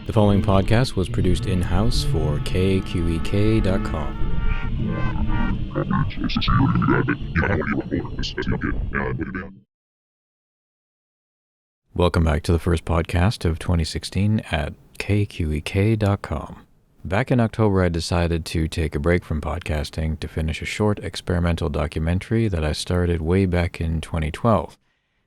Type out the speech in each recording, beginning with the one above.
The following podcast was produced in-house for KQEK.com. Welcome back to the first podcast of 2016 at KQEK.com. Back in October, I decided to take a break from podcasting to finish a short experimental documentary that I started way back in 2012.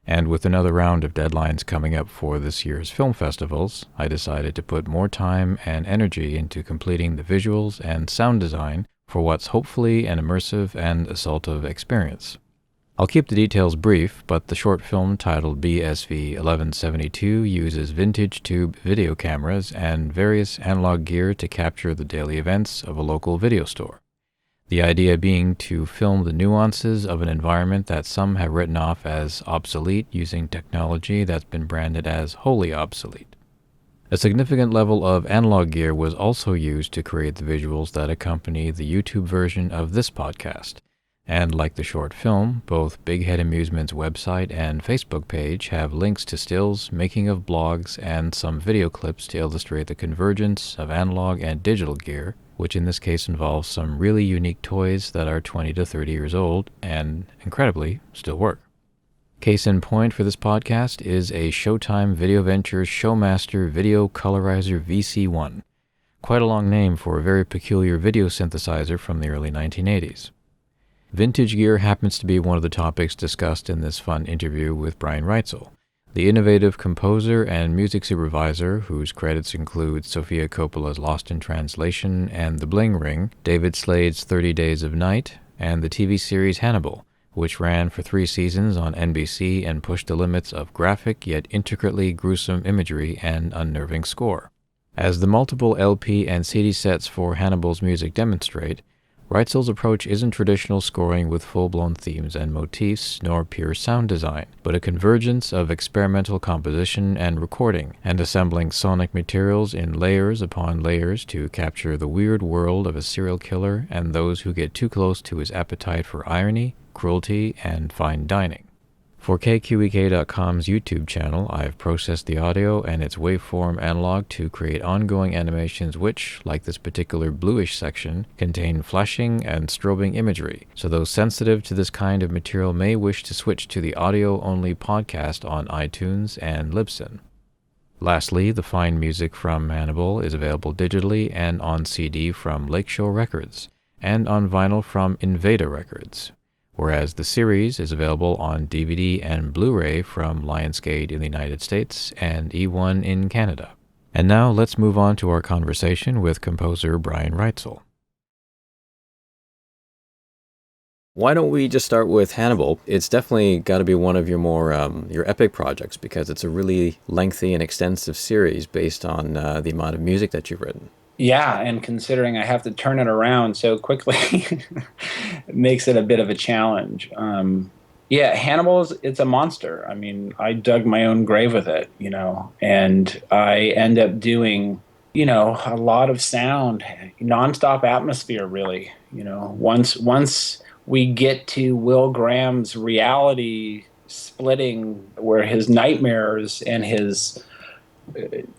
And with another round of deadlines coming up for this year's film festivals, I decided to put more time and energy into completing the visuals and sound design for what's hopefully an immersive and assaultive experience. I'll keep the details brief, but the short film titled BSV 1172 uses vintage tube video cameras and various analog gear to capture the daily events of a local video store. The idea being to film the nuances of an environment that some have written off as obsolete using technology that's been branded as wholly obsolete. A significant level of analog gear was also used to create the visuals that accompany the YouTube version of this podcast. And like the short film, both Big Head Amusement's website and Facebook page have links to stills, making of blogs, and some video clips to illustrate the convergence of analog and digital gear, which in this case involves some really unique toys that are 20 to 30 years old and, incredibly, still work. Case in point for this podcast is a Showtime Video Ventures Showmaster Video Colorizer VC1. Quite a long name for a very peculiar video synthesizer from the early 1980s. Vintage gear happens to be one of the topics discussed in this fun interview with Brian Reitzell, the innovative composer and music supervisor whose credits include Sofia Coppola's Lost in Translation and The Bling Ring, David Slade's 30 Days of Night, and the TV series Hannibal, which ran for 3 seasons on NBC and pushed the limits of graphic yet intricately gruesome imagery and unnerving score. As the multiple LP and CD sets for Hannibal's music demonstrate, Reitzell's approach isn't traditional scoring with full-blown themes and motifs, nor pure sound design, but a convergence of experimental composition and recording, and assembling sonic materials in layers upon layers to capture the weird world of a serial killer and those who get too close to his appetite for irony, cruelty, and fine dining. For KQEK.com's YouTube channel, I've processed the audio and its waveform analog to create ongoing animations which, like this particular bluish section, contain flashing and strobing imagery, so those sensitive to this kind of material may wish to switch to the audio-only podcast on iTunes and Libsyn. Lastly, the fine music from Hannibal is available digitally and on CD from Lakeshore Records, and on vinyl from Invada Records, whereas the series is available on DVD and Blu-ray from Lionsgate in the United States and E1 in Canada. And now let's move on to our conversation with composer Brian Reitzell. Why don't we just start with Hannibal? It's definitely got to be one of your more your epic projects because it's a really lengthy and extensive series based on the amount of music that you've written. Yeah, and considering I have to turn it around so quickly, it makes it a bit of a challenge. It's a monster. I mean, I dug my own grave with it, and I end up doing, a lot of sound, nonstop atmosphere, really. Once we get to Will Graham's reality splitting, where his nightmares and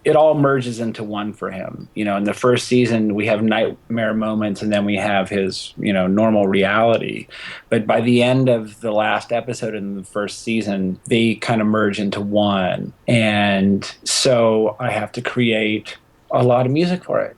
it all merges into one for him. In the first season, we have nightmare moments, and then we have his, normal reality. But by the end of the last episode in the first season, they kind of merge into one. And so I have to create a lot of music for it.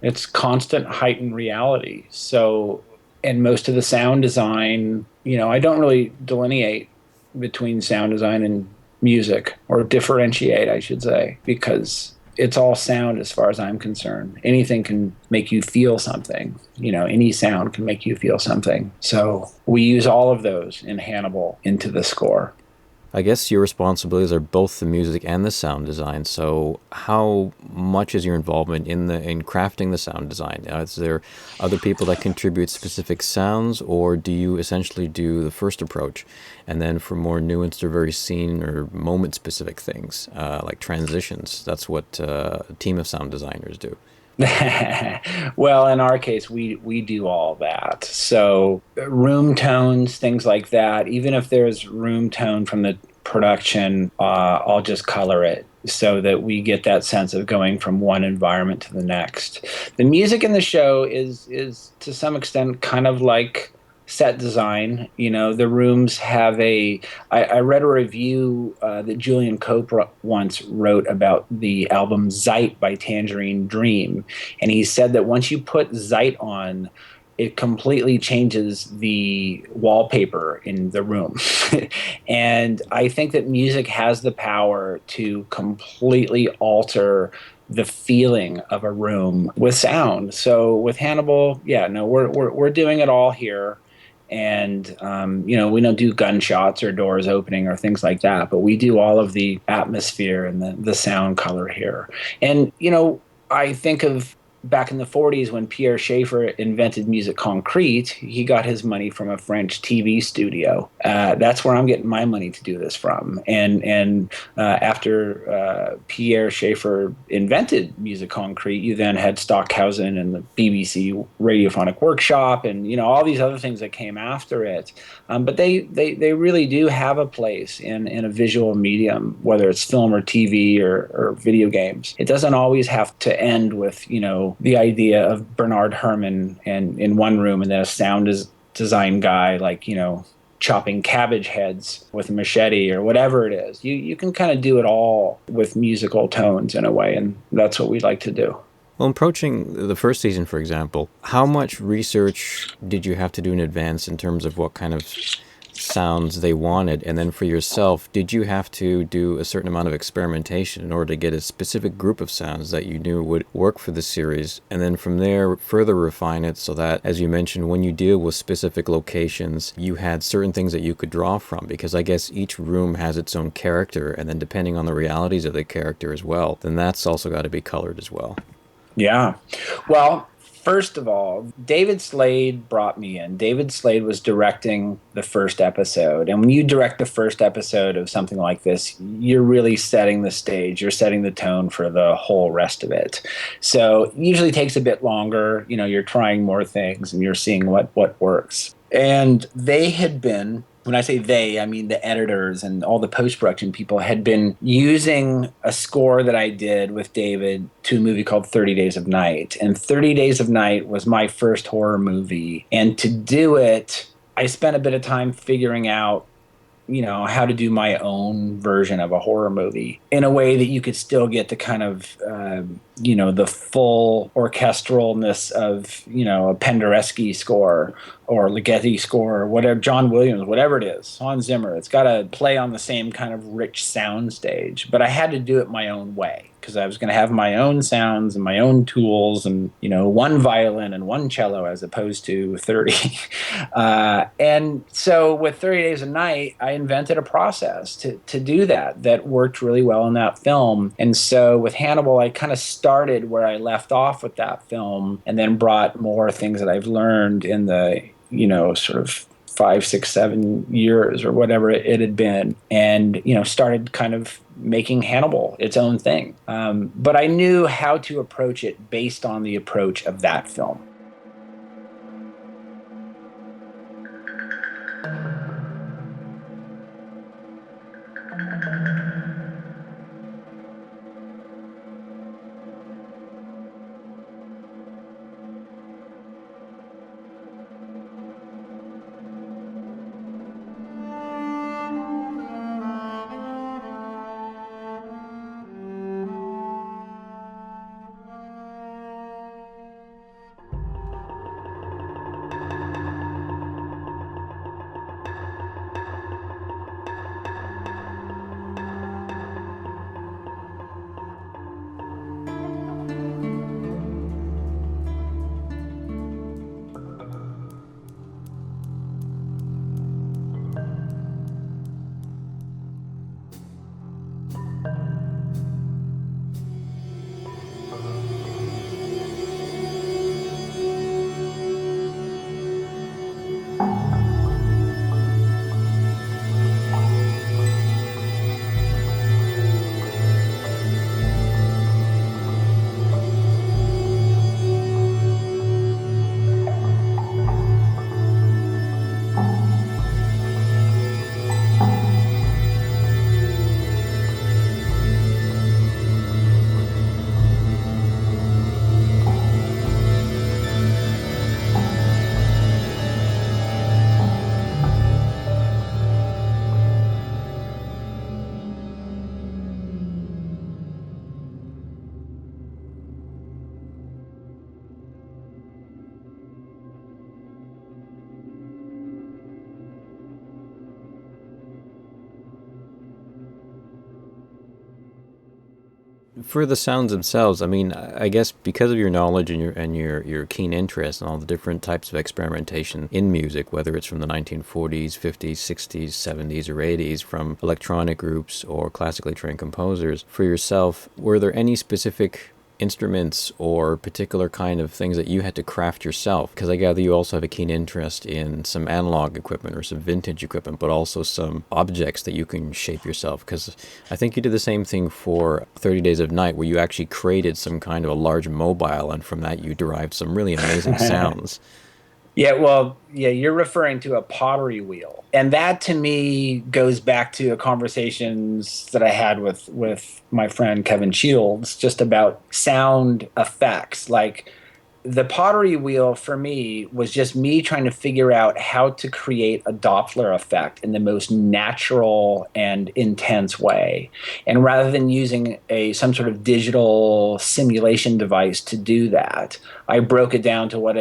It's constant heightened reality. So, and most of the sound design, I don't really delineate between sound design and music, or differentiate, I should say, because it's all sound as far as I'm concerned. Anything can make you feel something. Any sound can make you feel something. So we use all of those in Hannibal into the score. I guess your responsibilities are both the music and the sound design. So how much is your involvement in crafting the sound design? Is there other people that contribute specific sounds, or do you essentially do the first approach, and then for more nuanced or very scene or moment specific things like transitions? That's what a team of sound designers do. Well, in our case, we do all that. So room tones, things like that. Even if there's room tone from the production, I'll just color it so that we get that sense of going from one environment to the next. The music in the show is to some extent kind of like set design. You know, the rooms have a I read a review that Julian Cope once wrote about the album Zeit by Tangerine Dream. And he said that once you put Zeit on, it completely changes the wallpaper in the room. And I think that music has the power to completely alter the feeling of a room with sound. So with Hannibal, yeah, no, we're doing it all here. And you know, we don't do gunshots or doors opening or things like that, but we do all of the atmosphere and the sound color here. And you know, I think of back in the 40s when Pierre Schaeffer invented musique concrete. He got his money from a French TV studio. That's where I'm getting my money to do this from. And after Pierre Schaeffer invented musique concrete, you then had Stockhausen and the BBC Radiophonic Workshop, and you know all these other things that came after it. But they really do have a place in a visual medium, whether it's film or TV or video games. It doesn't always have to end with, you know, the idea of Bernard Herrmann and in one room and then a design guy like, you know, chopping cabbage heads with a machete or whatever it is. You can kind of do it all with musical tones in a way, and that's what we like to do. Well, approaching the first season, for example, how much research did you have to do in advance in terms of what kind of sounds they wanted? And then for yourself, did you have to do a certain amount of experimentation in order to get a specific group of sounds that you knew would work for the series? And then from there, further refine it so that, as you mentioned, when you deal with specific locations, you had certain things that you could draw from, because I guess each room has its own character, and then depending on the realities of the character as well, then that's also got to be colored as well. Yeah. Well, first of all, David Slade brought me in. David Slade was directing the first episode. And when you direct the first episode of something like this, you're really setting the stage, you're setting the tone for the whole rest of it. So it usually takes a bit longer. You know, you're trying more things and you're seeing what works. And they had been, when I say they, I mean the editors and all the post production people had been using a score that I did with David to a movie called 30 Days of Night. And 30 Days of Night was my first horror movie. And to do it, I spent a bit of time figuring out, you know, how to do my own version of a horror movie in a way that you could still get the kind of, you know, the full orchestralness of, you know, a Penderecki score or Ligeti score or whatever, John Williams, whatever it is, Hans Zimmer. It's got to play on the same kind of rich sound stage. But I had to do it my own way because I was going to have my own sounds and my own tools and, you know, one violin and one cello as opposed to 30. And so with 30 Days a Night, I invented a process to do that worked really well in that film. And so with Hannibal, I kind of started where I left off with that film and then brought more things that I've learned in the, you know, sort of 5, 6, 7 years or whatever it had been, and you know, started kind of making Hannibal its own thing. But I knew how to approach it based on the approach of that film. For the sounds themselves, I mean, I guess because of your knowledge and your keen interest in all the different types of experimentation in music, whether it's from the 1940s, 50s, 60s, 70s, or 80s, from electronic groups or classically trained composers, for yourself, were there any specific instruments or particular kind of things that you had to craft yourself? Because I gather you also have a keen interest in some analog equipment or some vintage equipment, but also some objects that you can shape yourself. Because I think you did the same thing for 30 Days of Night, where you actually created some kind of a large mobile, and from that you derived some really amazing sounds. Yeah, well, yeah, you're referring to a pottery wheel. And that to me goes back to conversations that I had with my friend Kevin Shields just about sound effects. Like the pottery wheel for me was just me trying to figure out how to create a Doppler effect in the most natural and intense way. And rather than using a some sort of digital simulation device to do that, I broke it down to what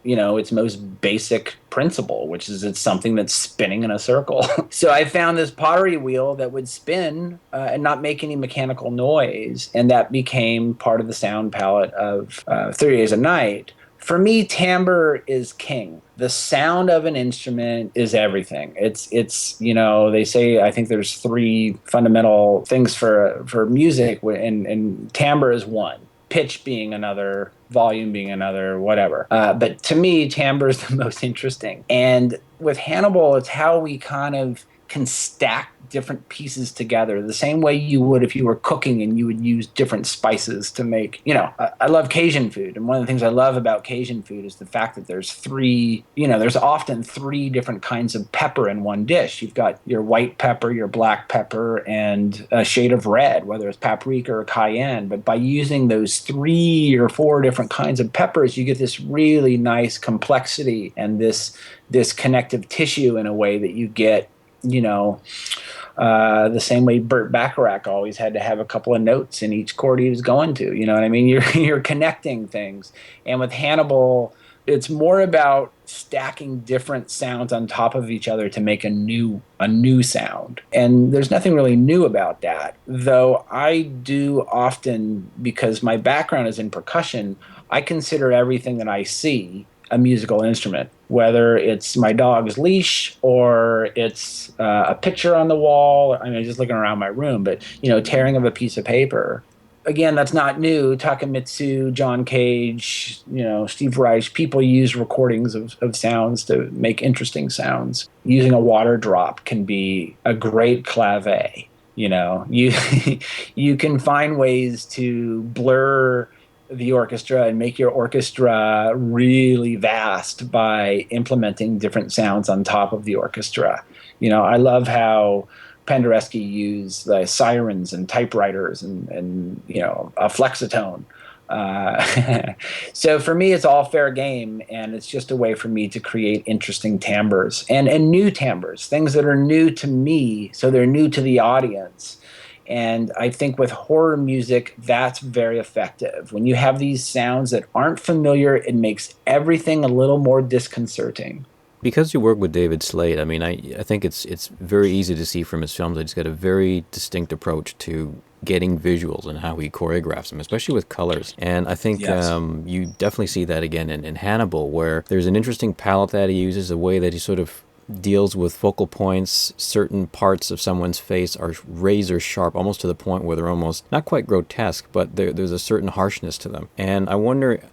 its most basic principle, which is it's something that's spinning in a circle. So I found this pottery wheel that would spin and not make any mechanical noise, and that became part of the sound palette of 30 Days a Night. For me, timbre is king. The sound of an instrument is everything. It's they say, I think there's three fundamental things for music, and timbre is one, pitch being another, volume being another, whatever. But to me, timbre is the most interesting. And with Hannibal, it's how we kind of can stack different pieces together the same way you would if you were cooking and you would use different spices to make, I love Cajun food. And one of the things I love about Cajun food is the fact that there's often three different kinds of pepper in one dish. You've got your white pepper, your black pepper, and a shade of red, whether it's paprika or cayenne. But by using those 3 or 4 different kinds of peppers, you get this really nice complexity and this connective tissue in a way that you get, the same way Burt Bacharach always had to have a couple of notes in each chord he was going to. You know what I mean? You're connecting things. And with Hannibal, it's more about stacking different sounds on top of each other to make a new sound. And there's nothing really new about that. Though I do often, because my background is in percussion, I consider everything that I see a musical instrument, whether it's my dog's leash or it's a picture on the wall. I mean, just looking around my room, but tearing of a piece of paper. Again, that's not new. Takamitsu, John Cage, Steve Reich, people use recordings of sounds to make interesting sounds. Using a water drop can be a great clave. You you can find ways to blur the orchestra and make your orchestra really vast by implementing different sounds on top of the orchestra. I love how Penderecki used the sirens and typewriters and a flexitone. So for me, it's all fair game, and it's just a way for me to create interesting timbres and new timbres, things that are new to me, so they're new to the audience. And I think with horror music, that's very effective. When you have these sounds that aren't familiar, it makes everything a little more disconcerting. Because you work with David Slade, I mean, I think it's very easy to see from his films that he's got a very distinct approach to getting visuals and how he choreographs them, especially with colors. And I think Yes. you definitely see that again in Hannibal, where there's an interesting palette that he uses, a way that he sort of deals with focal points. Certain parts of someone's face are razor sharp, almost to the point where they're almost not quite grotesque, but there's a certain harshness to them. And I wonder,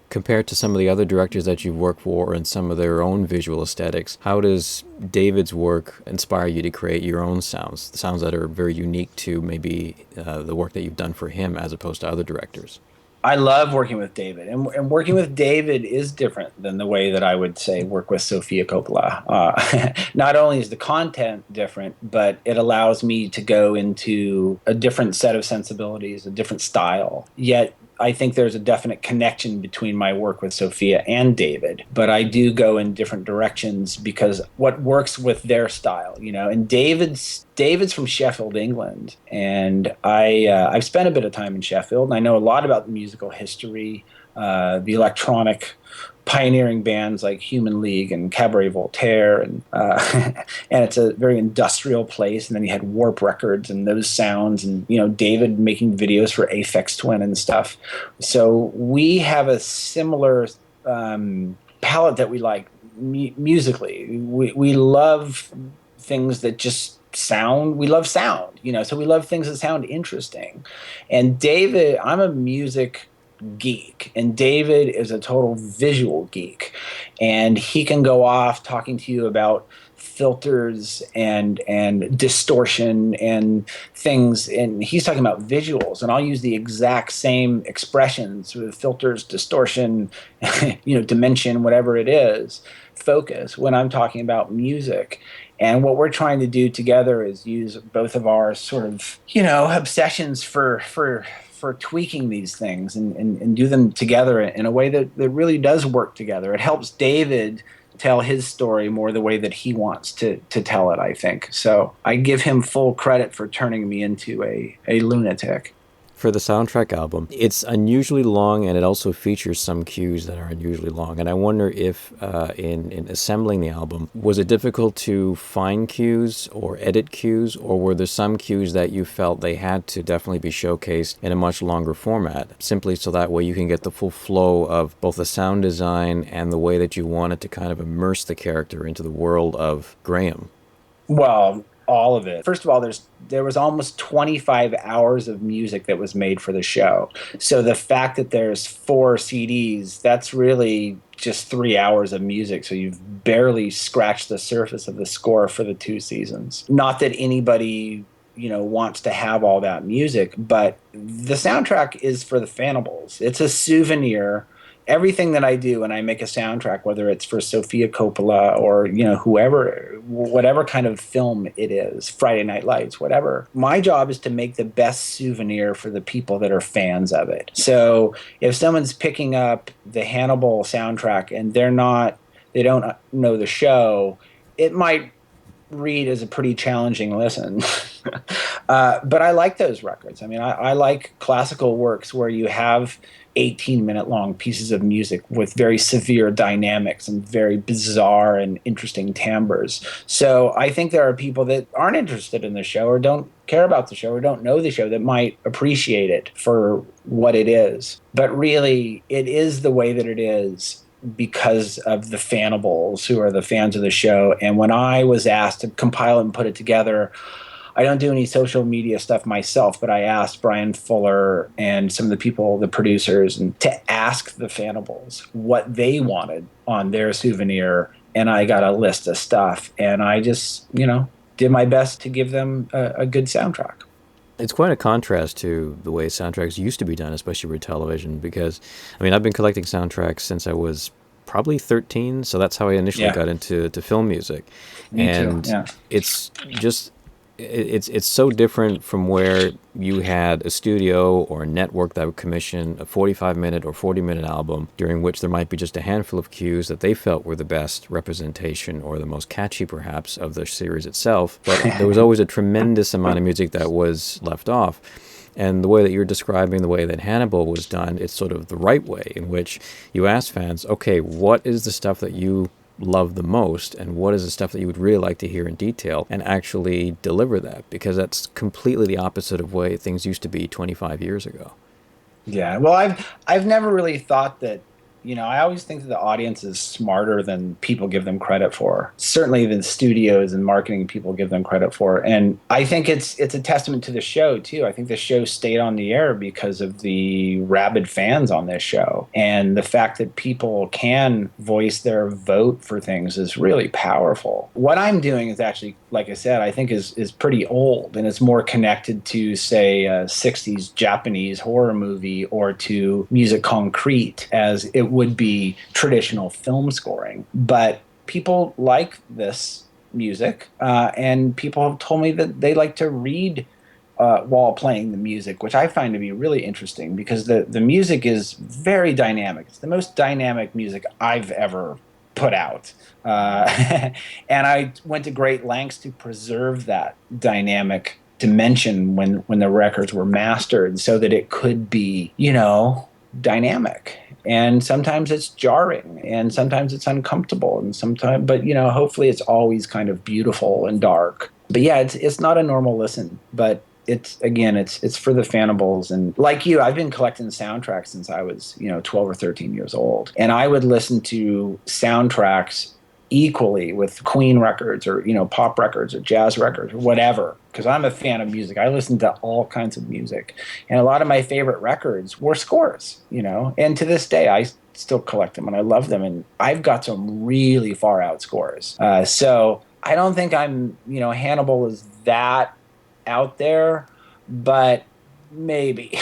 compared to some of the other directors that you've worked for and some of their own visual aesthetics, how does David's work inspire you to create your own sounds, the sounds that are very unique to maybe the work that you've done for him as opposed to other directors? I love working with David, and working with David is different than the way that I would say work with Sofia Coppola. Not only is the content different, but it allows me to go into a different set of sensibilities, a different style. Yet I think there's a definite connection between my work with Sophia and David, but I do go in different directions because what works with their style, And David's from Sheffield, England, and I've spent a bit of time in Sheffield, and I know a lot about the musical history, the electronic pioneering bands like Human League and Cabaret Voltaire, and and it's a very industrial place. And then you had Warp Records and those sounds, and David making videos for Aphex Twin and stuff. So we have a similar palette that we like musically. We love things that just sound. We love sound, so we love things that sound interesting. And David, I'm a music geek, and David is a total visual geek, and he can go off talking to you about filters and distortion and things, and he's talking about visuals, and I'll use the exact same expressions with filters, distortion, dimension, whatever it is, focus, when I'm talking about music. And what we're trying to do together is use both of our sort of, obsessions for tweaking these things and do them together in a way that really does work together. It helps David tell his story more the way that he wants to tell it, I think. So I give him full credit for turning me into a lunatic. For the soundtrack album, it's unusually long, and it also features some cues that are unusually long. And I wonder if in assembling the album, was it difficult to find cues or edit cues, or were there some cues that you felt they had to definitely be showcased in a much longer format, simply so that way you can get the full flow of both the sound design and the way that you wanted to kind of immerse the character into the world of Graham? Well, all of it. First of all, there was almost 25 hours of music that was made for the show. So the fact that there's 4 CDs, that's really just 3 hours of music. So you've barely scratched the surface of the score for the 2 seasons. Not that anybody, wants to have all that music, but the soundtrack is for the fanables. It's a souvenir. Everything that I do when I make a soundtrack, whether it's for Sofia Coppola or, whoever, whatever kind of film it is, Friday Night Lights, whatever, my job is to make the best souvenir for the people that are fans of it. So if someone's picking up the Hannibal soundtrack and they don't know the show, it might read as a pretty challenging listen. But I like those records. I mean, I like classical works where you have 18-minute long pieces of music with very severe dynamics and very bizarre and interesting timbres. So I think there are people that aren't interested in the show or don't care about the show or don't know the show that might appreciate it for what it is. But really, it is the way that it is because of the fanables who are the fans of the show. And when I was asked to compile it and put it together, I don't do any social media stuff myself, but I asked Brian Fuller and some of the people, the producers, and to ask the fanables what they wanted on their souvenir. And I got a list of stuff. And I just, did my best to give them a good soundtrack. It's quite a contrast to the way soundtracks used to be done, especially for television, because, I've been collecting soundtracks since I was probably 13, so that's how I initially got into film music. Me too, yeah. It's just... It's so different from where you had a studio or a network that would commission a 45-minute or 40-minute album, during which there might be just a handful of cues that they felt were the best representation or the most catchy, perhaps, of the series itself. But there was always a tremendous amount of music that was left off. And the way that you're describing the way that Hannibal was done, it's sort of the right way, in which you ask fans, okay, what is the stuff that you love the most, and what is the stuff that you would really like to hear in detail, and actually deliver that, because that's completely the opposite of way things used to be 25 years ago. Yeah, well, I've never really thought that, I always think that the audience is smarter than people give them credit for. Certainly than studios and marketing people give them credit for. And I think it's a testament to the show, too. I think the show stayed on the air because of the rabid fans on this show. And the fact that people can voice their vote for things is really powerful. What I'm doing is actually, like I said, I think is pretty old. And it's more connected to, say, a 60s Japanese horror movie or to musique concrète, as it would be traditional film scoring. But people like this music, and people have told me that they like to read while playing the music, which I find to be really interesting, because the music is very dynamic. It's the most dynamic music I've ever put out. And I went to great lengths to preserve that dynamic dimension when the records were mastered, so that it could be, dynamic. And sometimes it's jarring, and sometimes it's uncomfortable, and sometimes, but hopefully it's always kind of beautiful and dark. But yeah, it's not a normal listen, but it's for the fanables. And like you, I've been collecting soundtracks since I was 12 or 13 years old, and I would listen to soundtracks equally with Queen records or pop records or jazz records or whatever, because I'm a fan of music. I listen to all kinds of music, and a lot of my favorite records were scores, and to this day I still collect them and I love them, and I've got some really far out scores. So I don't think I'm Hannibal is that out there, but maybe.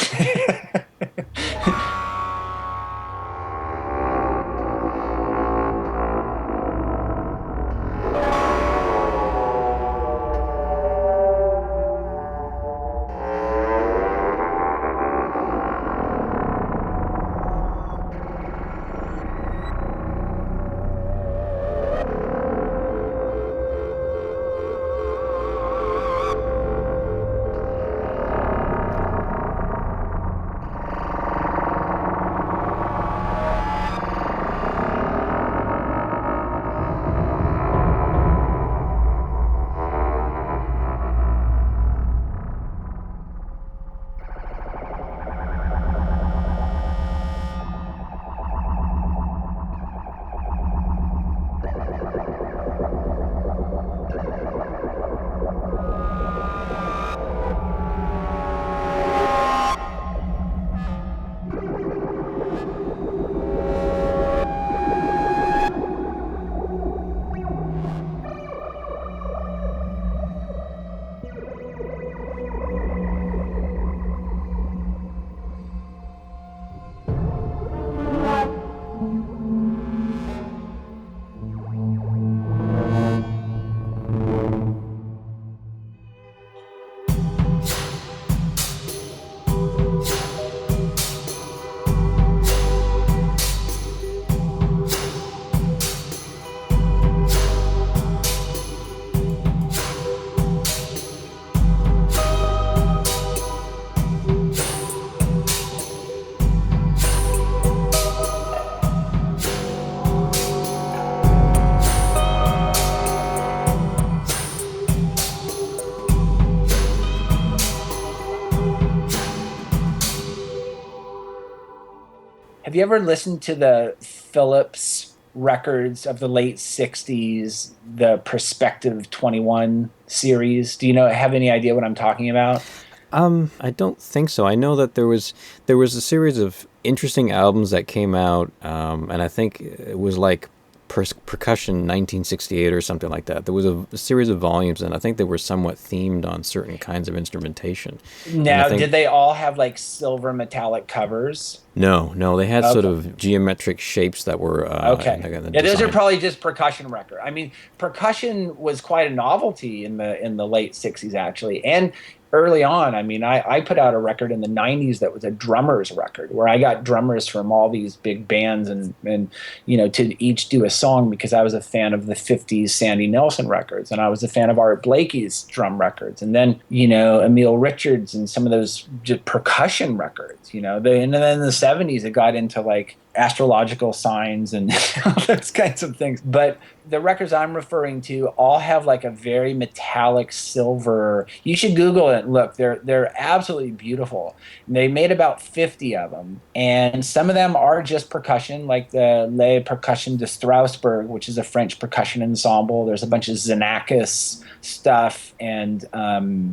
Have you ever listened to the Philips records of the late 60s, the Perspective 21 series? Do you have any idea what I'm talking about? I don't think so. I know that there was a series of interesting albums that came out, and I think it was like Percussion 1968 or something like that. There was a series of volumes, and I think they were somewhat themed on certain kinds of instrumentation. Now, did they all have like silver metallic covers? No, they had sort of geometric shapes that were okay. Yeah, those are probably just percussion record. I mean, percussion was quite a novelty in the late 60s actually, and early on. I mean, I put out a record in the 90s that was a drummers record where I got drummers from all these big bands and to each do a song, because I was a fan of the 50s Sandy Nelson records, and I was a fan of Art Blakey's drum records, and then Emile Richards and some of those just percussion records. And then in the 70s it got into like astrological signs and all those kinds of things. But the records I'm referring to all have like a very metallic silver. You should Google it and look. They're absolutely beautiful. And they made about 50 of them, and some of them are just percussion, like the Les Percussions de Strasbourg, which is a French percussion ensemble. There's a bunch of Xenakis stuff and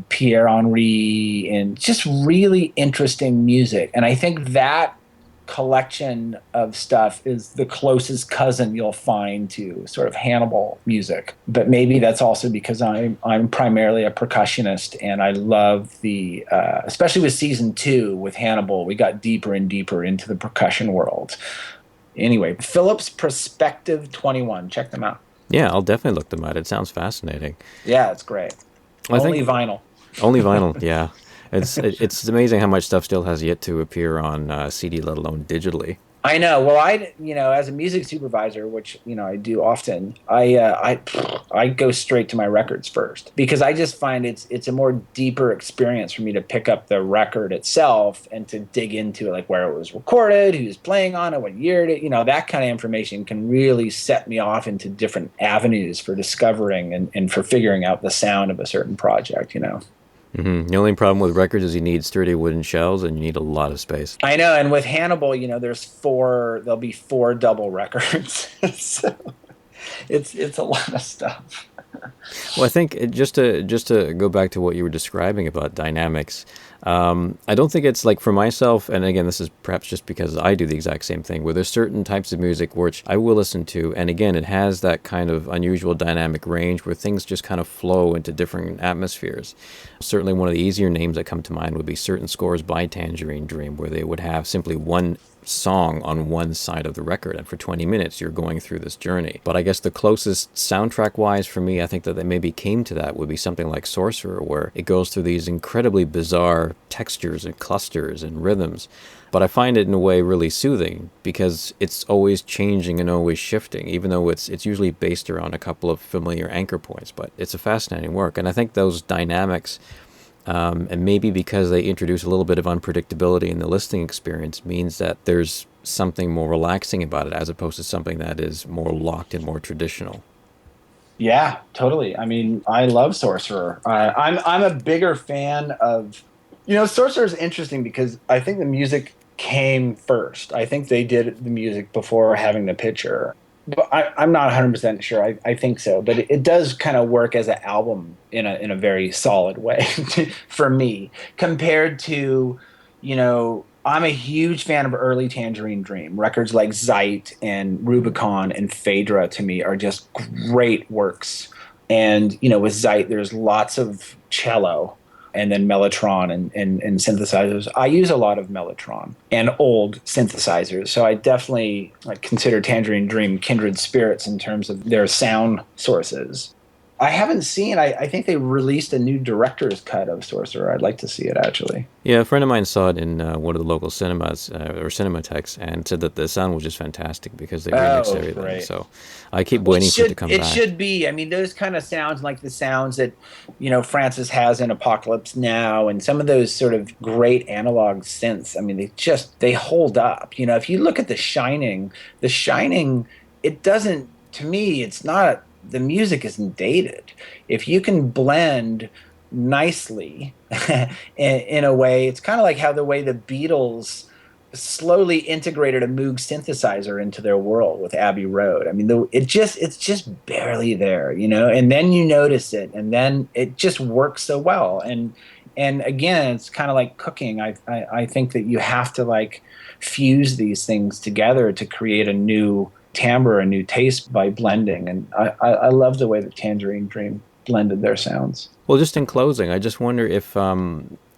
Pierre Henry, and just really interesting music. And I think that collection of stuff is the closest cousin you'll find to sort of Hannibal music. But maybe that's also because I'm primarily a percussionist, and I love the especially with season 2 with Hannibal, we got deeper and deeper into the percussion world. Anyway, Philips Perspective 21, check them out. Yeah, I'll definitely look them up. It sounds fascinating. Yeah, it's great. Only vinyl. Only vinyl, yeah. It's amazing how much stuff still has yet to appear on CD, let alone digitally. I know. Well, as a music supervisor, which I do often, I go straight to my records first because I just find it's a more deeper experience for me to pick up the record itself and to dig into it, like where it was recorded, who's playing on it, what year it, that kind of information can really set me off into different avenues for discovering and for figuring out the sound of a certain project. The only problem with records is you need sturdy wooden shelves and you need a lot of space. I know, and with Hannibal, there'll be four double records. So it's a lot of stuff. Well, I think just to go back to what you were describing about dynamics, I don't think it's like for myself, and again, this is perhaps just because I do the exact same thing, where there's certain types of music which I will listen to, and again, it has that kind of unusual dynamic range where things just kind of flow into different atmospheres. Certainly one of the easier names that come to mind would be certain scores by Tangerine Dream, where they would have simply one song on one side of the record, and for 20 minutes you're going through this journey. But I guess the closest soundtrack wise for me, I think that they maybe came to that would be something like Sorcerer, where it goes through these incredibly bizarre textures and clusters and rhythms. But I find it in a way really soothing because it's always changing and always shifting, even though it's usually based around a couple of familiar anchor points. But it's a fascinating work, and I think those dynamics, and maybe because they introduce a little bit of unpredictability in the listening experience, means that there's something more relaxing about it as opposed to something that is more locked and more traditional. Yeah, totally. I mean, I love Sorcerer. I'm a bigger fan of, Sorcerer is interesting because I think the music came first. I think they did the music before having the picture. But I'm not 100% sure. I think so, but it does kind of work as an album in a very solid way for me compared to, I'm a huge fan of early Tangerine Dream. Records like Zeit and Rubicon and Phaedra to me are just great works. And, with Zeit, there's lots of cello and then Mellotron and synthesizers. I use a lot of Mellotron and old synthesizers. So I definitely consider Tangerine Dream kindred spirits in terms of their sound sources. I haven't seen, I think they released a new director's cut of Sorcerer. I'd like to see it, actually. Yeah, a friend of mine saw it in one of the local cinemas or cinematheques and said that the sound was just fantastic because they remixed everything. Great. So I keep waiting for it to come back. It should be. I mean, those kind of sounds like the sounds that, Francis has in Apocalypse Now and some of those sort of great analog synths. I mean, they hold up. If you look at The Shining, it doesn't, to me, it's not, the music isn't dated. If you can blend nicely in a way, it's kind of like how the way the Beatles slowly integrated a Moog synthesizer into their world with Abbey Road. I mean, it's just barely there, and then you notice it, and then it just works so well. And again, it's kind of like cooking. I think that you have to fuse these things together to create a new timbre, a new taste by blending. And I love the way that Tangerine Dream blended their sounds. Well, just in closing, I just wonder if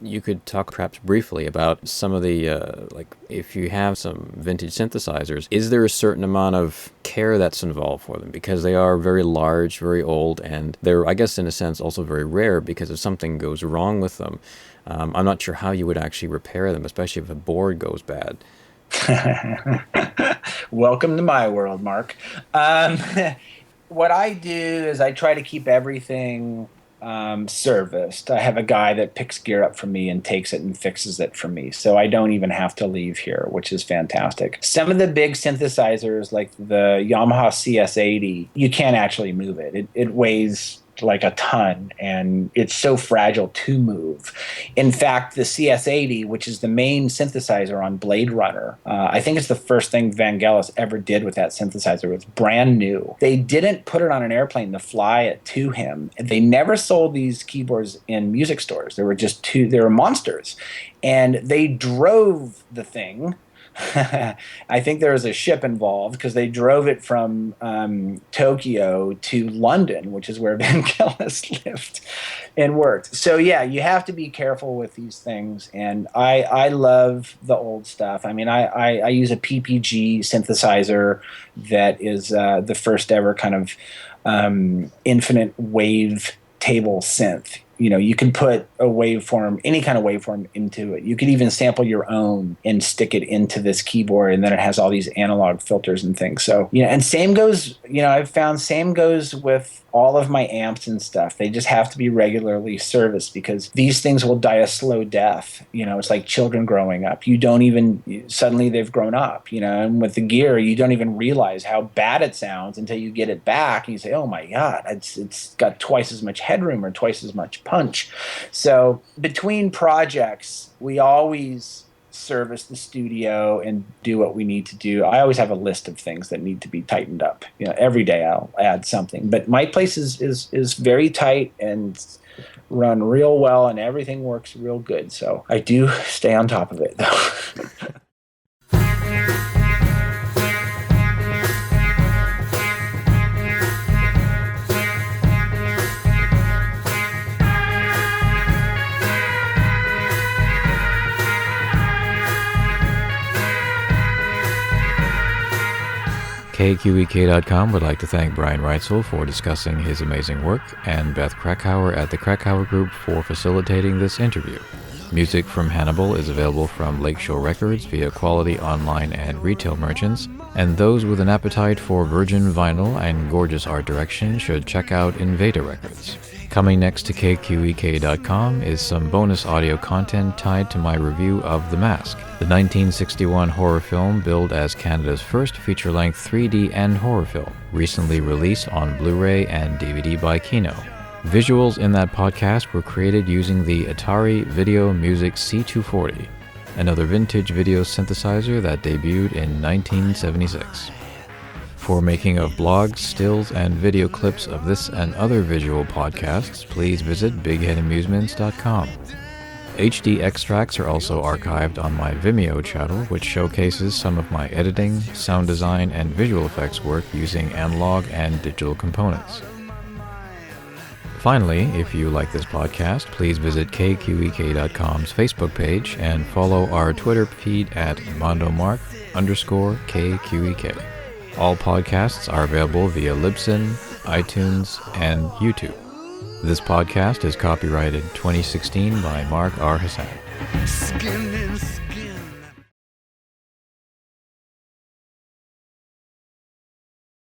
you could talk perhaps briefly about some of the, if you have some vintage synthesizers, is there a certain amount of care that's involved for them? Because they are very large, very old, and they're, I guess, in a sense, also very rare because if something goes wrong with them, I'm not sure how you would actually repair them, especially if a board goes bad. Welcome to my world, Mark. What I do is I try to keep everything serviced. I have a guy that picks gear up for me and takes it and fixes it for me, so I don't even have to leave here, which is fantastic. Some of the big synthesizers, like the Yamaha CS80, you can't actually move it. It weighs like a ton, and it's so fragile to move. In fact, the CS80, which is the main synthesizer on Blade Runner, I think it's the first thing Vangelis ever did with that synthesizer. It was brand new. They didn't put it on an airplane to fly it to him. They never sold these keyboards in music stores. They were monsters. And they drove the thing. I think there was a ship involved because they drove it from Tokyo to London, which is where Vangelis lived and worked. So yeah, you have to be careful with these things. And I love the old stuff. I mean, I use a PPG synthesizer that is the first ever kind of infinite wave table synth. you can put a waveform, any kind of waveform into it. You could even sample your own and stick it into this keyboard, and then it has all these analog filters and things. So, and same goes, I've found same goes with all of my amps and stuff. They just have to be regularly serviced because these things will die a slow death. It's like children growing up. You don't even, suddenly they've grown up, and with the gear, you don't even realize how bad it sounds until you get it back and you say, oh my God, it's got twice as much headroom or twice as much punch. So between projects, we always service the studio and do what we need to do. I always have a list of things that need to be tightened up. Every day I'll add something. But my place is very tight and run real well, and everything works real good. So I do stay on top of it, though. KQEK.com would like to thank Brian Reitzell for discussing his amazing work, and Beth Krakauer at the Krakauer Group for facilitating this interview. Music from Hannibal is available from Lakeshore Records via quality online and retail merchants, and those with an appetite for virgin vinyl and gorgeous art direction should check out Invada Records. Coming next to KQEK.com is some bonus audio content tied to my review of The Mask, the 1961 horror film billed as Canada's first feature-length 3D and horror film, recently released on Blu-ray and DVD by Kino. Visuals in that podcast were created using the Atari Video Music C240, another vintage video synthesizer that debuted in 1976. For making of blogs, stills, and video clips of this and other visual podcasts, please visit bigheadamusements.com. HD extracts are also archived on my Vimeo channel, which showcases some of my editing, sound design, and visual effects work using analog and digital components. Finally, if you like this podcast, please visit KQEK.com's Facebook page and follow our Twitter feed at mondomark_KQEK. All podcasts are available via Libsyn, iTunes, and YouTube. This podcast is copyrighted 2016 by Mark R. Hassan.